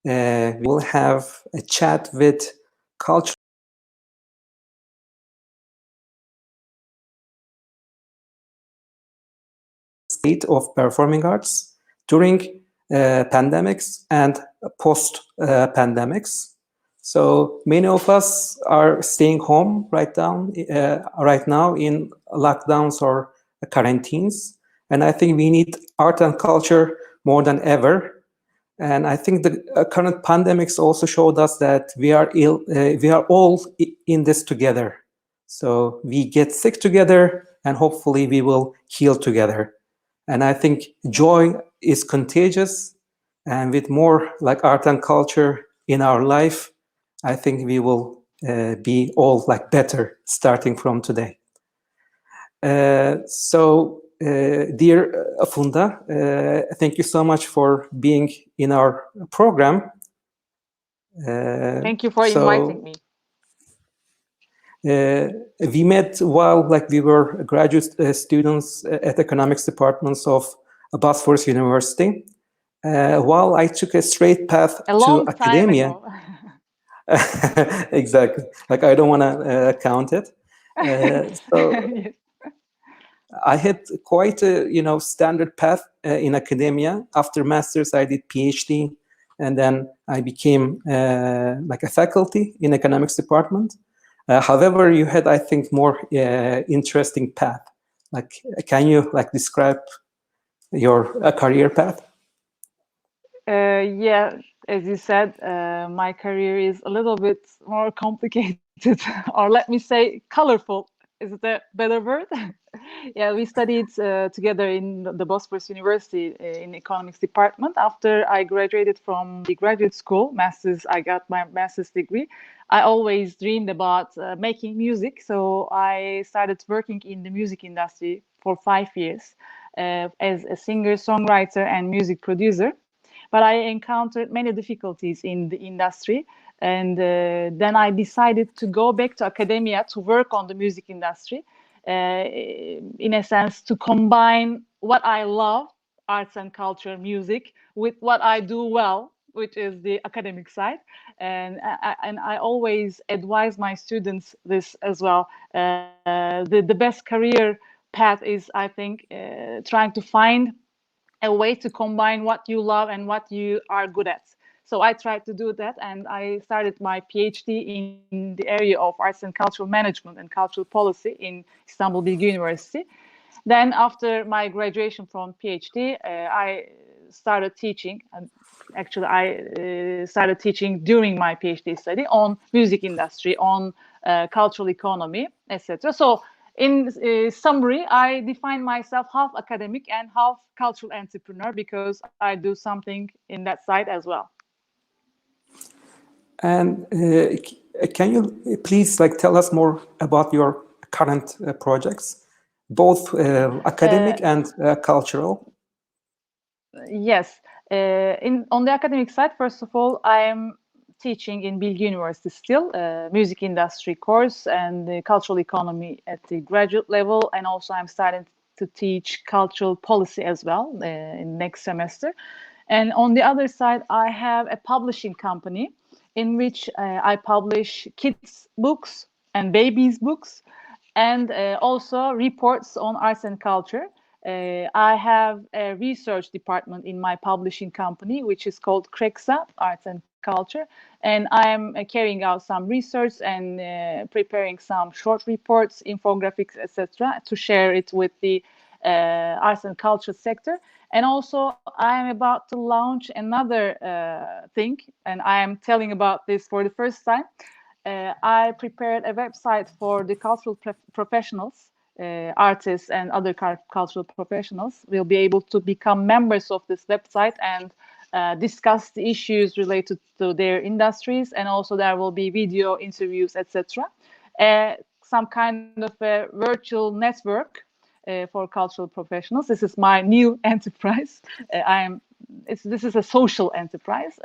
we will have a chat with culture state of performing arts during pandemics and post-pandemics. So many of us are staying home right now in lockdowns or quarantines. And I think we need art and culture more than ever. And I think the current pandemics also showed us that we are all in this together. So we get sick together, and hopefully we will heal together. And I think joy is contagious, and with more like art and culture in our life, I think we will be all like better starting from today. Dear Funda, thank you so much for being in our program. Thank you for inviting me. We met while like we were graduate students at economics departments of Bosphorus University. While I took a straight path to academia. Exactly. Like I don't want to count it. Yes. I had quite a standard path in academia. After master's, I did Ph.D. and then I became like a faculty in economics department. However, you had, I think, more interesting path. Like, can you like describe your career path? Yeah, as you said, my career is a little bit more complicated, or let me say, colorful. Is it a better word? Yeah, we studied together in the Bosphorus University in economics department. After I graduated from the graduate school, I got my master's degree. I always dreamed about making music, so I started working in the music industry for 5 years as a singer, songwriter, and music producer. But I encountered many difficulties in the industry. And then I decided to go back to academia to work on the music industry, in a sense, to combine what I love, arts and culture, music, with what I do well, which is the academic side. And I always advise my students this as well. The best career path is, I think, trying to find a way to combine what you love and what you are good at. So I tried to do that, and I started my PhD in the area of arts and cultural management and cultural policy in Istanbul Bilgi University. Then after my graduation from PhD, I started teaching. Actually, I started teaching during my PhD study on music industry, on cultural economy, etc. So in summary, I define myself half academic and half cultural entrepreneur because I do something in that side as well. And can you please like tell us more about your current projects, both academic and cultural? Yes. On the academic side, first of all, I am teaching in Bilgi University still, music industry course and cultural economy at the graduate level. And also I'm starting to teach cultural policy as well in next semester. And on the other side, I have a publishing company in which I publish kids' books and babies' books, and also reports on arts and culture. I have a research department in my publishing company, which is called CREXA, Arts and Culture. And I am carrying out some research and preparing some short reports, infographics, etc., to share it with the arts and culture sector. And also, I am about to launch another thing, and I am telling about this for the first time. I prepared a website for the cultural professionals, artists and other cultural professionals will be able to become members of this website and discuss the issues related to their industries, and also there will be video interviews, etc. Some kind of a virtual network for cultural professionals. This is my new enterprise. This is a social enterprise.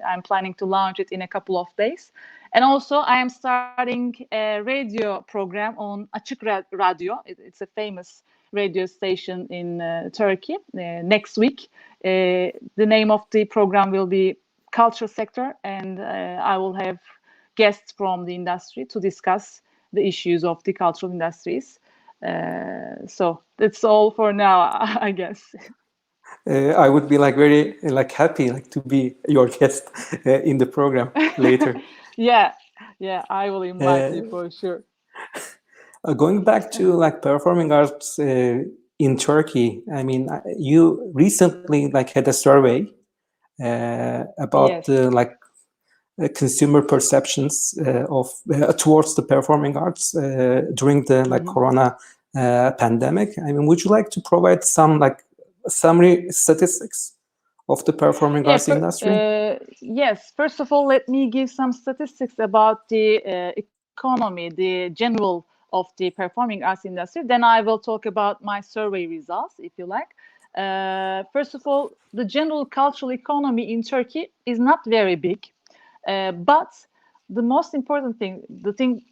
I'm planning to launch it in a couple of days. And also I am starting a radio program on Açık Radio. It's a famous radio station in Turkey next week. The name of the program will be culture sector, and I will have guests from the industry to discuss the issues of the cultural industries. So that's all for now, I guess. I would be like very like happy like to be your guest in the program later. Yeah, yeah, I will invite you Uh, for sure. Going back to like performing arts in Turkey, I mean, you recently like had a survey about Yes. the like consumer perceptions of towards the performing arts during the like Mhm. Corona pandemic. I mean, would you like to provide some like summary statistics of the performing Yeah, arts industry? yes. First of all, let me give some statistics about the economy, the general of the performing arts industry. Then I will talk about my survey results, if you like. First of all, the general cultural economy in Turkey is not very big, but the most important thing, the thing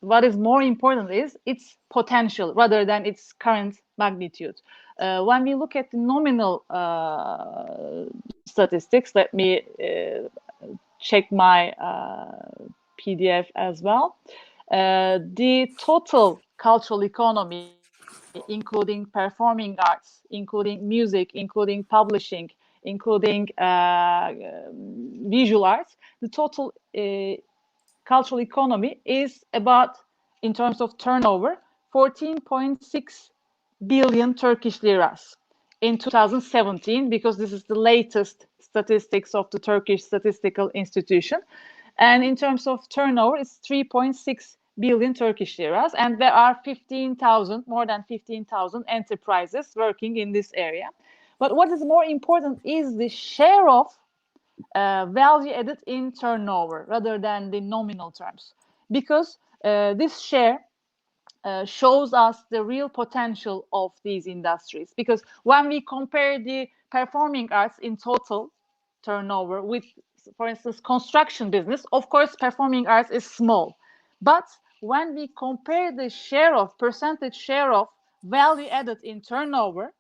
what is more important is its potential rather than its current magnitude. When we look at the nominal statistics, let me check my PDF as well. The total cultural economy, including performing arts, including music, including publishing, including visual arts, the total cultural economy is about, in terms of turnover, 14.6 billion Turkish liras in 2017, because this is the latest statistics of the Turkish Statistical Institution. And in terms of turnover, it's 3.6 billion Turkish liras. And there are 15,000, more than 15,000 enterprises working in this area. But what is more important is the share of value added in turnover rather than the nominal terms, because this share shows us the real potential of these industries. Because when we compare the performing arts in total turnover with, for instance, construction business, of course performing arts is small, but when we compare the share of percentage share of value added in turnover,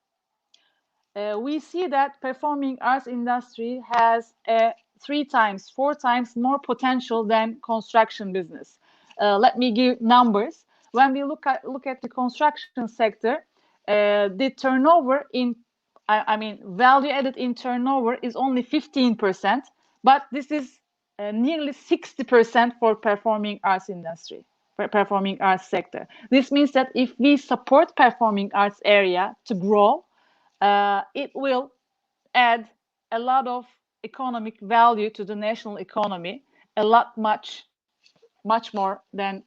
we see that performing arts industry has a 3 times, 4 times more potential than construction business. Let me give numbers. When we look at the construction sector, the turnover in, I mean, value added in turnover is only 15%, but this is nearly 60% for performing arts industry, performing arts sector. This means that if we support performing arts area to grow, it will add a lot of economic value to the national economy, a lot much more than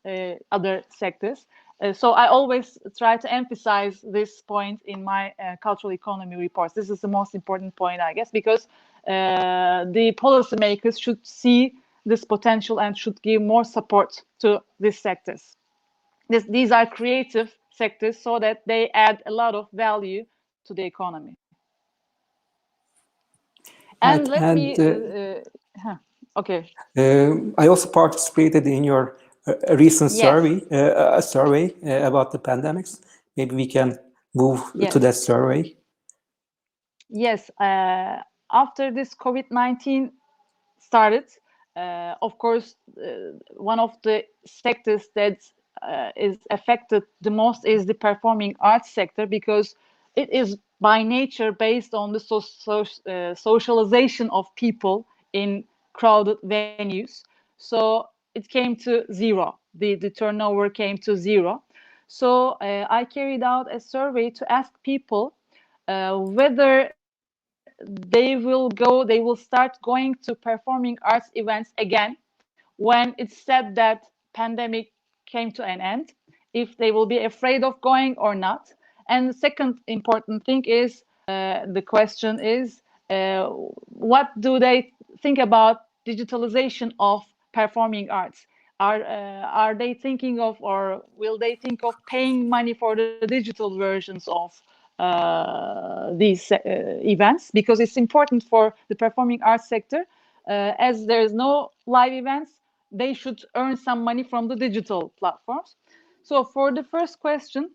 other sectors. So I always try to emphasize this point in my cultural economy reports. This is the most important point, I guess, because the policymakers should see this potential and should give more support to these sectors. These are creative sectors, so that they add a lot of value to the economy. And Right, let me, and okay, I also participated in your recent yes, survey about the pandemics. Maybe we can move to yes, that survey. yes. After this COVID-19 started, of course, one of the sectors that is affected the most is the performing arts sector, because it is by nature based on the socialization of people in crowded venues. So it came to zero. The turnover came to zero. So I carried out a survey to ask people whether they will start going to performing arts events again when it's said that pandemic came to an end, if they will be afraid of going or not. And the second important thing is, the question is, what do they think about digitalization of performing arts? Are they thinking of, or will they think of paying money for the digital versions of these events? Because it's important for the performing arts sector, as there is no live events, they should earn some money from the digital platforms. So for the first question,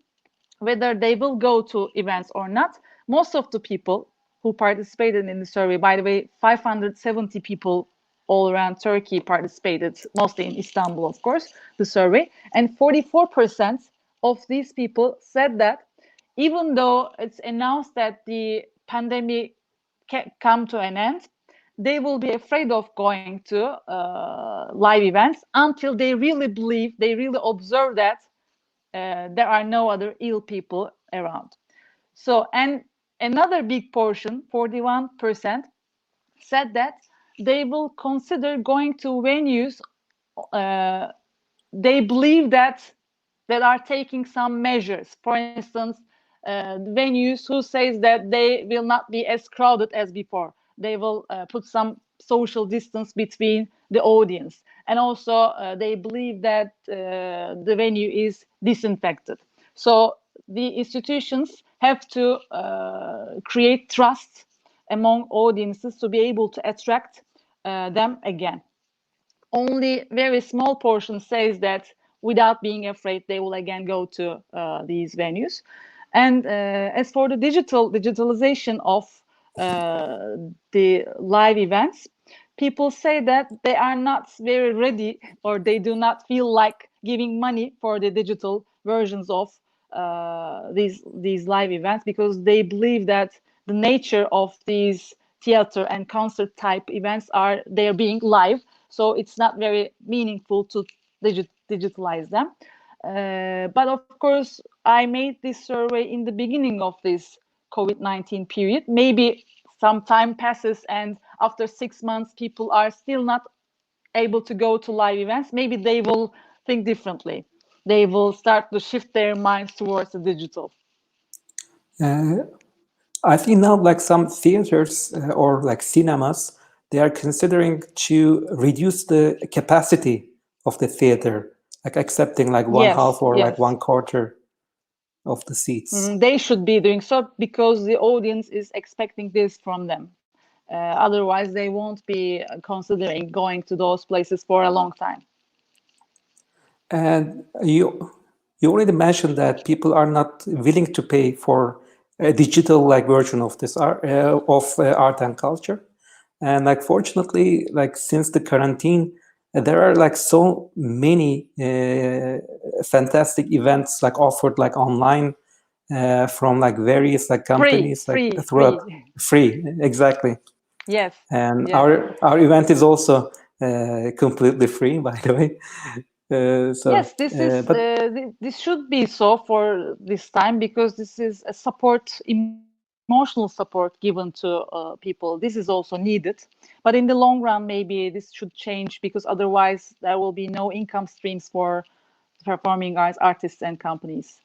whether they will go to events or not, most of the people, who participated in the survey. By the way, 570 people all around Turkey participated, mostly in Istanbul, of course, the survey. And 44% of these people said that even though it's announced that the pandemic can come to an end, they will be afraid of going to live events until they really believe, they really observe that there are no other ill people around. So, and another big portion, 41%, said that they will consider going to venues they believe that are taking some measures. For instance, venues who says that they will not be as crowded as before. They will put some social distance between the audience. And also they believe that the venue is disinfected. So the institutions have to create trust among audiences to be able to attract them again. Only very small portion says that without being afraid they will again go to these venues. And as for the digitalization of the live events, people say that they are not very ready, or they do not feel like giving money for the digital versions of these live events, because they believe that the nature of these theater and concert type events are they're being live, so it's not very meaningful to digitalize them. But of course, I made this survey in the beginning of this COVID-19 period. Maybe some time passes and after 6 months people are still not able to go to live events. Maybe they will think differently. They will start to shift their minds towards the digital. I think now, like some theaters or like cinemas, they are considering to reduce the capacity of the theater, like accepting like one Yes, half or like yes. one quarter of the seats. They should be doing so because the audience is expecting this from them. Otherwise, they won't be considering going to those places for a long time. And you already mentioned that people are not willing to pay for a digital like version of this art and culture. And like fortunately, like since the quarantine, there are like so many fantastic events like offered like online from like various like Free, companies like free, throughout free. free exactly. Yes, And yes. our event is also completely free, by the way. Yes, this is But this should be so for this time, because this is a support, emotional support given to people. This is also needed, but in the long run, maybe this should change, because otherwise there will be no income streams for performing arts artists and companies.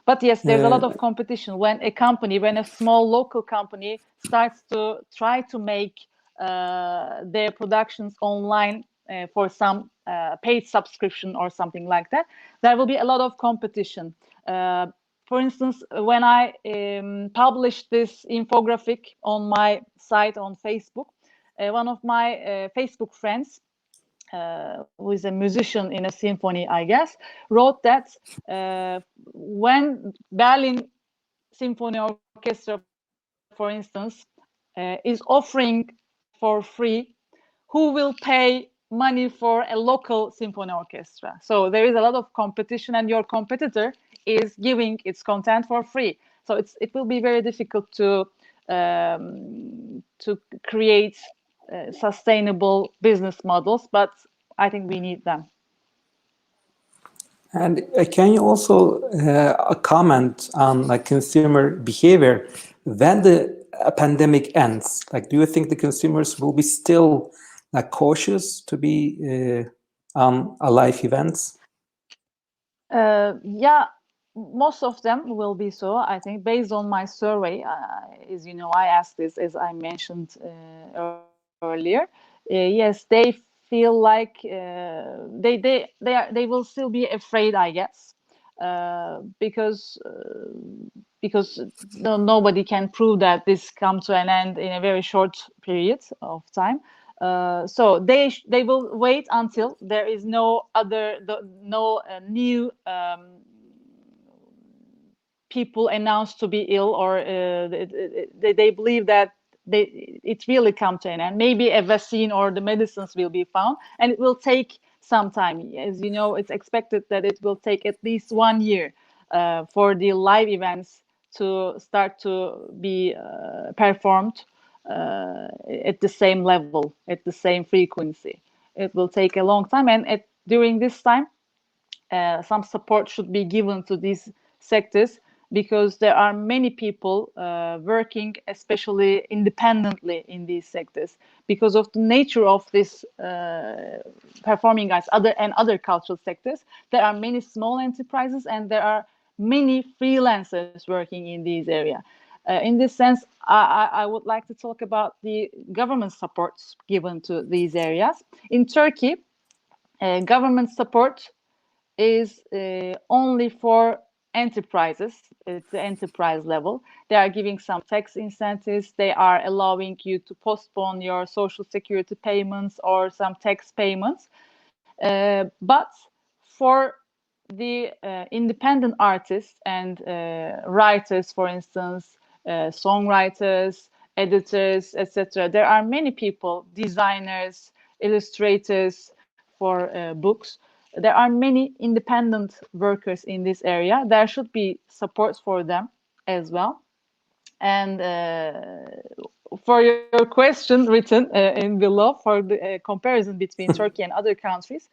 But yes, there's a lot of competition when a company, when a small local company starts to try to make their productions online for some paid subscription or something like that. There will be a lot of competition. For instance, when I published this infographic on my site on Facebook, one of my Facebook friends, who is a musician in a symphony, I guess, wrote that when Berlin Symphony Orchestra, for instance, is offering for free, who will pay money for a local symphony orchestra? So there is a lot of competition, and your competitor is giving its content for free. So it will be very difficult to create sustainable business models, but I think we need them. and can you also comment on like consumer behavior when the pandemic ends? Like, do you think the consumers will be still like cautious to be on live events? Yeah, most of them will be so. I think based on my survey, as you know, I asked this as I mentioned earlier. Yes, they feel like they will still be afraid, I guess, because nobody can prove that this come to an end in a very short period of time. So they will wait until there is no other no new people announced to be ill, or they believe that it really come to an end. Maybe a vaccine or the medicines will be found, and it will take some time. As you know, it's expected that it will take at least 1 year for the live events to start to be performed at the same level, at the same frequency. It will take a long time, and during this time, some support should be given to these sectors, because there are many people working, especially independently in these sectors, because of the nature of this performing arts, other cultural sectors. There are many small enterprises, and there are many freelancers working in these areas. In this sense, I would like to talk about the government supports given to these areas. In Turkey, government support is only for enterprises. It's the enterprise level. They are giving some tax incentives. They are allowing you to postpone your social security payments or some tax payments. But for the independent artists and writers, for instance, songwriters, editors, etc., there are many people, designers, illustrators for books. There are many independent workers in this area. There should be supports for them as well. And for your question written in below, for the comparison between Turkey and other countries,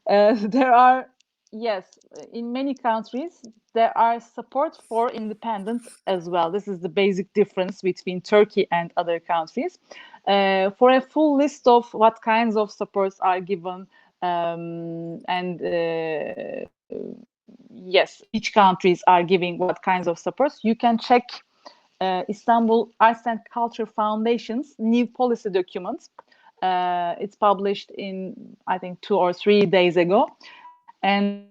there are, yes, in many countries, there are support for independence as well. This is the basic difference between Turkey and other countries. For a full list of what kinds of supports are given, and yes, which countries are giving what kinds of supports, you can check Istanbul Arts and Culture Foundation's new policy document. It's published in, I think, 2 or 3 days ago, and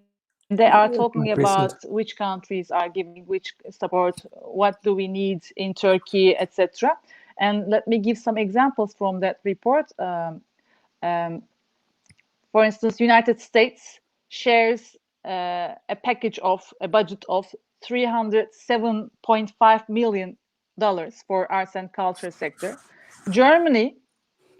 they are talking about Quite which recent. countries are giving which support, what do we need in Turkey, etc. And let me give some examples from that report. Um, for instance, United States shares a budget of $307.5 million for arts and culture sector. Germany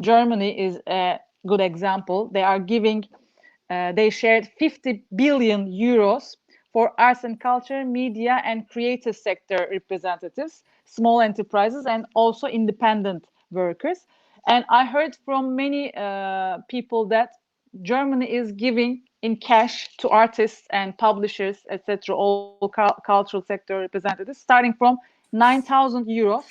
is a good example. They shared 50 billion euros for arts and culture, media, and creative sector representatives, small enterprises, and also independent workers. And I heard from many people that Germany is giving in cash to artists and publishers, etc., all cultural sector representatives, starting from 9,000 euros,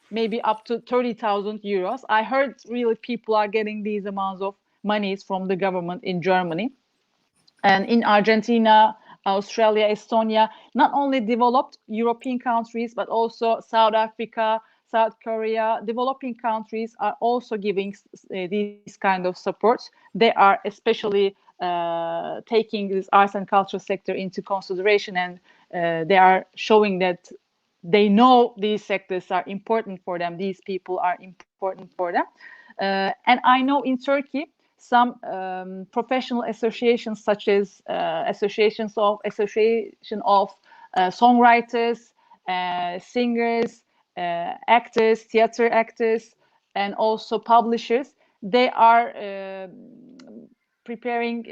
maybe up to 30,000 euros. I heard really people are getting these amounts of monies from the government in Germany. And in Argentina, Australia, Estonia, not only developed European countries, but also South Africa, South Korea, developing countries are also giving these kind of supports. They are especially taking this arts and culture sector into consideration, and they are showing that they know these sectors are important for them. These people are important for them. And I know in Turkey, some professional associations, such as association of songwriters, singers, actors, theater actors, and also publishers, they are preparing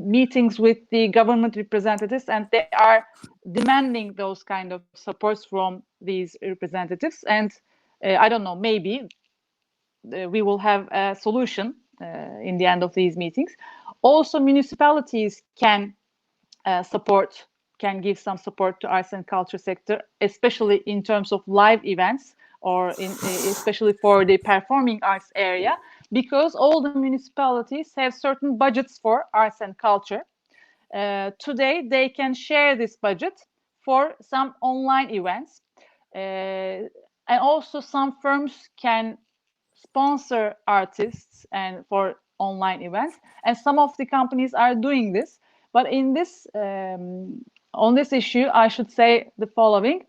meetings with the government representatives, and they are demanding those kind of supports from these representatives. And I don't know, maybe we will have a solution in the end of these meetings. Also, municipalities can give some support to arts and culture sector, especially in terms of live events, or especially for the performing arts area, because all the municipalities have certain budgets for arts and culture. Today, they can share this budget for some online events. And also some firms can sponsor artists and for online events, and some of the companies are doing this. But in this on this issue, I should say the following: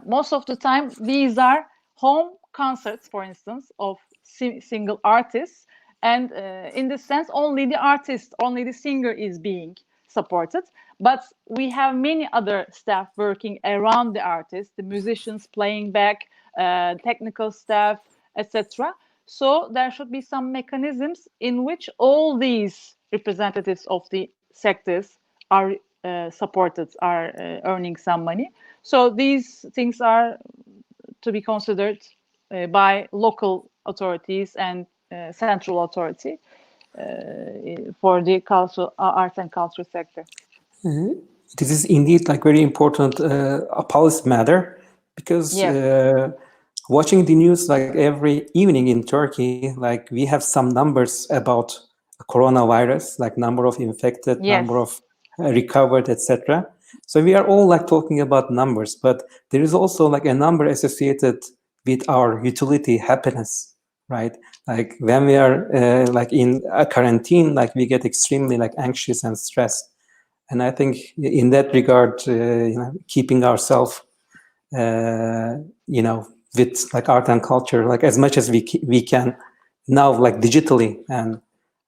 most of the time, these are home concerts, for instance, of single artists, and in this sense, only the artist, only the singer is being supported. But we have many other staff working around the artist, the musicians playing back, technical staff, etc. So there should be some mechanisms in which all these representatives of the sectors are supported, are earning some money. So these things are to be considered by local authorities and central authority for the cultural arts and culture sector. This is indeed like very important a policy matter, because Yes. watching the news like every evening in Turkey, like we have some numbers about coronavirus, like number of infected, number Yes. of recovered, etc. So we are all like talking about numbers, but there is also like a number associated with our utility, happiness, right? Like when we are like in a quarantine, like we get extremely like anxious and stressed. And I think in that regard, keeping ourselves, with like art and culture, like as much as we can now, like digitally and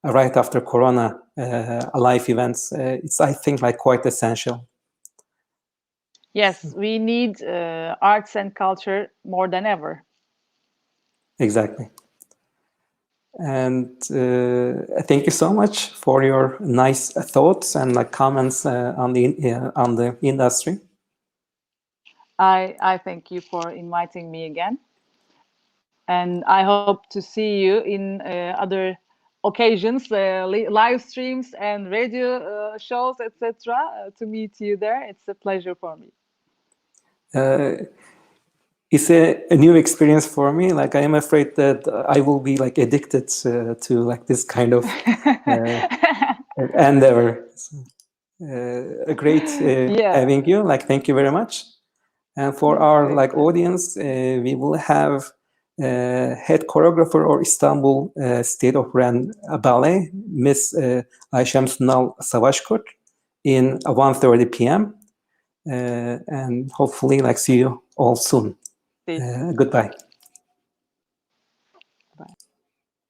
right after Corona, live events, it's, I think, like quite essential. Yes, we need arts and culture more than ever. Exactly. And thank you so much for your nice thoughts and like comments on the industry. I thank you for inviting me again. And I hope to see you in other occasions, live streams and radio shows, etc. To meet you there, it's a pleasure for me. It's a new experience for me. Like I am afraid that I will be like addicted to like this kind of endeavor. A great Yeah, having you. Like thank you very much. And for our thank like you. audience, we will have head choreographer or Istanbul State Opera and Ballet, Miss Ayşem Sunal Savaşkurt, in 1:30 p.m. And hopefully like see you all soon. See. Goodbye.